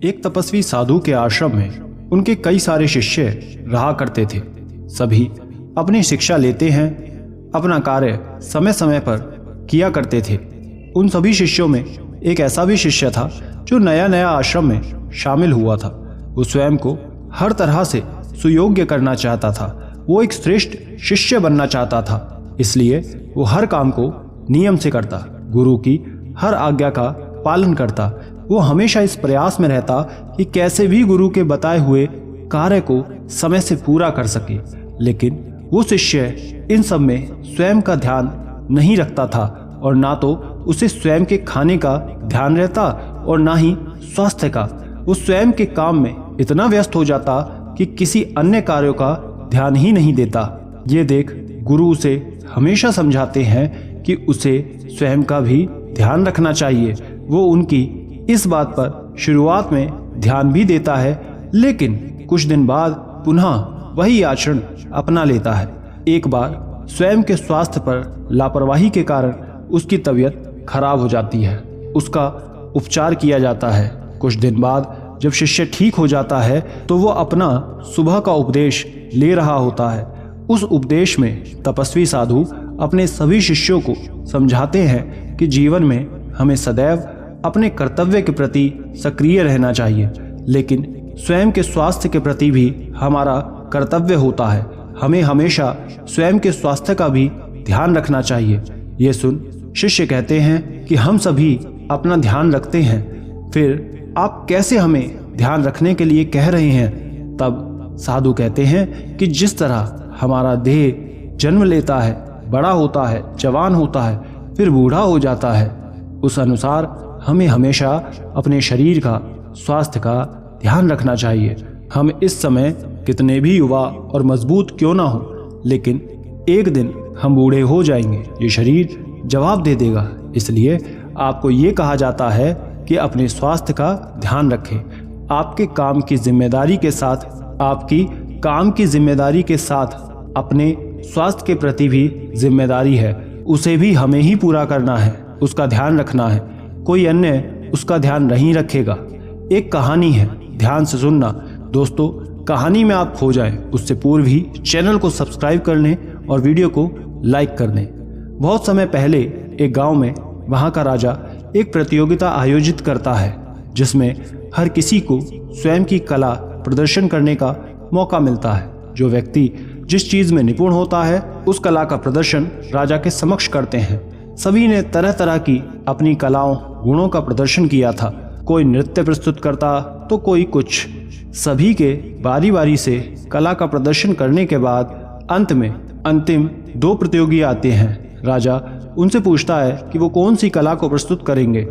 एक तपस्वी साधु के आश्रम में उनके कई सारे शिष्य रहा करते थे। सभी अपनी शिक्षा लेते हैं, अपना कार्य समय समय पर किया करते थे। उन सभी शिष्यों में एक ऐसा भी शिष्य था जो नया नया आश्रम में शामिल हुआ था। वो स्वयं को हर तरह से सुयोग्य करना चाहता था। वो एक श्रेष्ठ शिष्य बनना चाहता था, इसलिए वो हर काम को नियम से करता, गुरु की हर आज्ञा का पालन करता। वो हमेशा इस प्रयास में रहता कि कैसे भी गुरु के बताए हुए कार्य को समय से पूरा कर सके। लेकिन वो शिष्य इन सब में स्वयं का ध्यान नहीं रखता था और ना तो उसे स्वयं के खाने का ध्यान रहता और ना ही स्वास्थ्य का। वो स्वयं के काम में इतना व्यस्त हो जाता कि किसी अन्य कार्यों का ध्यान ही नहीं देता। ये देख गुरु उसे हमेशा समझाते हैं कि उसे स्वयं का भी ध्यान रखना चाहिए। वो उनकी इस बात पर शुरुआत में ध्यान भी देता है, लेकिन कुछ दिन बाद पुनः वही आचरण अपना लेता है। एक बार स्वयं के स्वास्थ्य पर लापरवाही के कारण उसकी तबीयत खराब हो जाती है। उसका उपचार किया जाता है। कुछ दिन बाद जब शिष्य ठीक हो जाता है तो वो अपना सुबह का उपदेश ले रहा होता है। उस उपदेश में तपस्वी साधु अपने सभी शिष्यों को समझाते हैं कि जीवन में हमें सदैव अपने कर्तव्य के प्रति सक्रिय रहना चाहिए, लेकिन स्वयं के स्वास्थ्य के प्रति भी हमारा कर्तव्य होता है। हमें हमेशा स्वयं के स्वास्थ्य का भी ध्यान रखना चाहिए। ये सुन शिष्य कहते हैं कि हम सभी अपना ध्यान रखते हैं, फिर आप कैसे हमें ध्यान रखने के लिए कह रहे हैं? तब साधु कहते हैं कि जिस तरह हमारा देह जन्म लेता है, बड़ा होता है, जवान होता है, फिर बूढ़ा हो जाता है, उस अनुसार हमें हमेशा अपने शरीर का स्वास्थ्य का ध्यान रखना चाहिए। हम इस समय कितने भी युवा और मजबूत क्यों ना हो, लेकिन एक दिन हम बूढ़े हो जाएंगे। ये शरीर जवाब दे देगा। इसलिए आपको ये कहा जाता है कि अपने स्वास्थ्य का ध्यान रखें। आपके काम की जिम्मेदारी के साथ अपने स्वास्थ्य के प्रति भी जिम्मेदारी है। उसे भी हमें ही पूरा करना है, उसका ध्यान रखना है। कोई अन्य उसका ध्यान नहीं रखेगा। एक कहानी है, ध्यान से सुनना। दोस्तों, कहानी में आप खो जाएं उससे पूर्व ही चैनल को सब्सक्राइब कर लें और वीडियो को लाइक कर दें। बहुत समय पहले एक गांव में वहां का राजा एक प्रतियोगिता आयोजित करता है, जिसमें हर किसी को स्वयं की कला प्रदर्शन करने का मौका मिलता है। जो व्यक्ति जिस चीज में निपुण होता है उस कला का प्रदर्शन राजा के समक्ष करते हैं। सभी ने तरह तरह की अपनी कलाओं गुणों का प्रदर्शन किया था। कोई नृत्य प्रस्तुत करता तो कोई कुछ। सभी के बारी बारी से कला का प्रदर्शन करने के बाद अंत में अंतिम 2 प्रतियोगी आते हैं। राजा उनसे पूछता है कि वो कौन सी कला को प्रस्तुत करेंगे।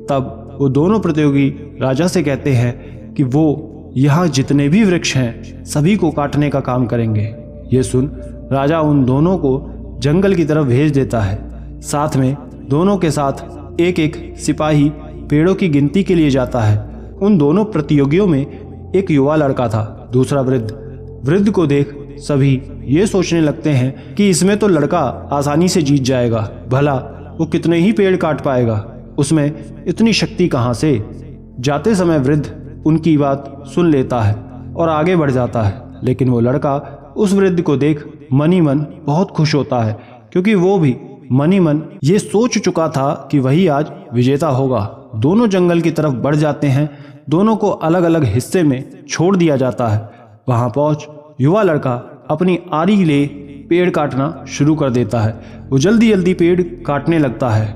तब वो दोनों प्रतियोगी राजा से कहते हैं कि वो यहाँ जितने भी वृक्ष हैं सभी को काटने का काम करेंगे। ये सुन राजा उन दोनों को जंगल की तरफ भेज देता है। साथ में दोनों के साथ एक एक सिपाही पेड़ों की गिनती के लिए जाता है। उन दोनों प्रतियोगियों में एक युवा लड़का था, दूसरा वृद्ध को देख सभी ये सोचने लगते हैं कि इसमें तो लड़का आसानी से जीत जाएगा। भला वो कितने ही पेड़ काट पाएगा, उसमें इतनी शक्ति कहाँ से। जाते समय वृद्ध उनकी बात सुन लेता है और आगे बढ़ जाता है। लेकिन वो लड़का उस वृद्ध को देख मन ही मन बहुत खुश होता है, क्योंकि वो भी मन ही मन ये सोच चुका था कि वही आज विजेता होगा। दोनों जंगल की तरफ बढ़ जाते हैं। दोनों को अलग अलग हिस्से में छोड़ दिया जाता है। वहां पहुंच युवा लड़का अपनी आरी ले पेड़ काटना शुरू कर देता है। वो जल्दी जल्दी पेड़ काटने लगता है।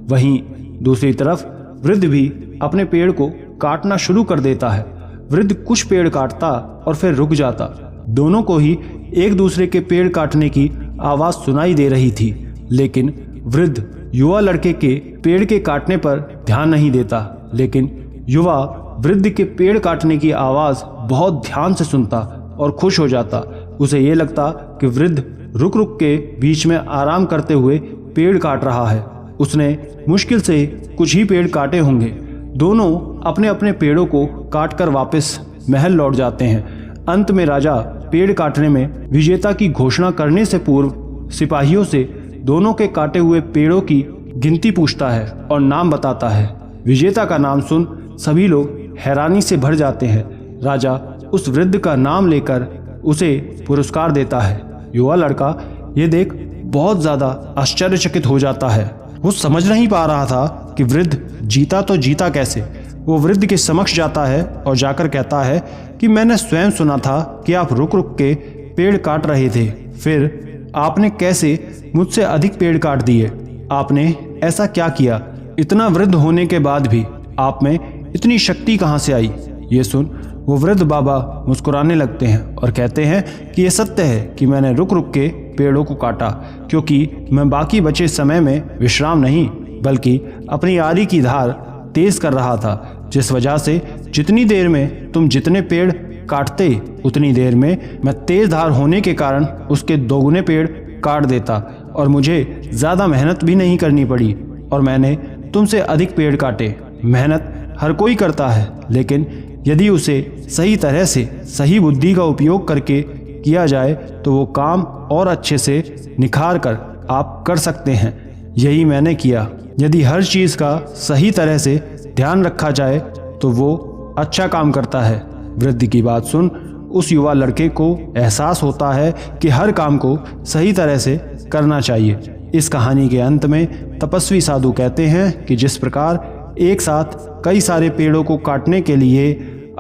वहीं दूसरी तरफ वृद्ध भी अपने पेड़ को काटना शुरू कर देता है। वृद्ध कुछ पेड़ काटता और फिर रुक जाता। दोनों को ही एक दूसरे के पेड़ काटने की आवाज सुनाई दे रही थी, लेकिन वृद्ध युवा लड़के के पेड़ के काटने पर ध्यान नहीं देता। लेकिन युवा वृद्ध के पेड़ काटने की आवाज बहुत ध्यान से सुनता और खुश हो जाता। उसे ये लगता कि वृद्ध रुक रुक के बीच में आराम करते हुए पेड़ काट रहा है। उसने मुश्किल से कुछ ही पेड़ काटे होंगे। दोनों अपने अपने पेड़ों को काटकर वापस महल लौट जाते हैं। अंत में राजा पेड़ काटने में विजेता की घोषणा करने से पूर्व सिपाहियों से दोनों के काटे हुए पेड़ों की गिनती पूछता है और नाम बताता है। विजेता का नाम सुन सभी लोग हैरानी से भर जाते हैं। राजा उस वृद्ध का नाम लेकर उसे पुरस्कार देता है। युवा लड़का ये देख बहुत ज़्यादा आश्चर्यचकित हो जाता है। वो समझ नहीं पा रहा था कि वृद्ध जीता तो जीता कैसे। वो वृद्ध के समक्ष जाता है और जाकर कहता है कि मैंने स्वयं सुना था कि आप रुक रुक के पेड़ काट रहे थे, फिर आपने कैसे मुझसे अधिक पेड़ काट दिए? आपने ऐसा क्या किया? इतना वृद्ध होने के बाद भी आप में इतनी शक्ति कहाँ से आई? ये सुन वो वृद्ध बाबा मुस्कुराने लगते हैं और कहते हैं कि ये सत्य है कि मैंने रुक रुक के पेड़ों को काटा, क्योंकि मैं बाकी बचे समय में विश्राम नहीं बल्कि अपनी आरी की धार तेज कर रहा था, जिस वजह से जितनी देर में तुम जितने पेड़ काटते उतनी देर में मैं तेज धार होने के कारण उसके दोगुने पेड़ काट देता और मुझे ज़्यादा मेहनत भी नहीं करनी पड़ी और मैंने तुमसे अधिक पेड़ काटे। मेहनत हर कोई करता है, लेकिन यदि उसे सही तरह से सही बुद्धि का उपयोग करके किया जाए तो वो काम और अच्छे से निखार कर आप कर सकते हैं। यही मैंने किया। यदि हर चीज़ का सही तरह से ध्यान रखा जाए तो वो अच्छा काम करता है। वृद्ध की बात सुन उस युवा लड़के को एहसास होता है कि हर काम को सही तरह से करना चाहिए। इस कहानी के अंत में तपस्वी साधु कहते हैं कि जिस प्रकार एक साथ कई सारे पेड़ों को काटने के लिए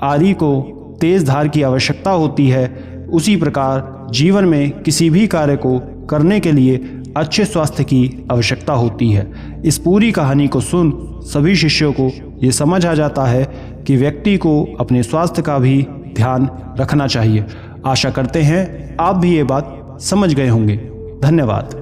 आरी को तेज धार की आवश्यकता होती है, उसी प्रकार जीवन में किसी भी कार्य को करने के लिए अच्छे स्वास्थ्य की आवश्यकता होती है। इस पूरी कहानी को सुन सभी शिष्यों को ये समझ आ जाता है कि व्यक्ति को अपने स्वास्थ्य का भी ध्यान रखना चाहिए। आशा करते हैं आप भी ये बात समझ गए होंगे। धन्यवाद।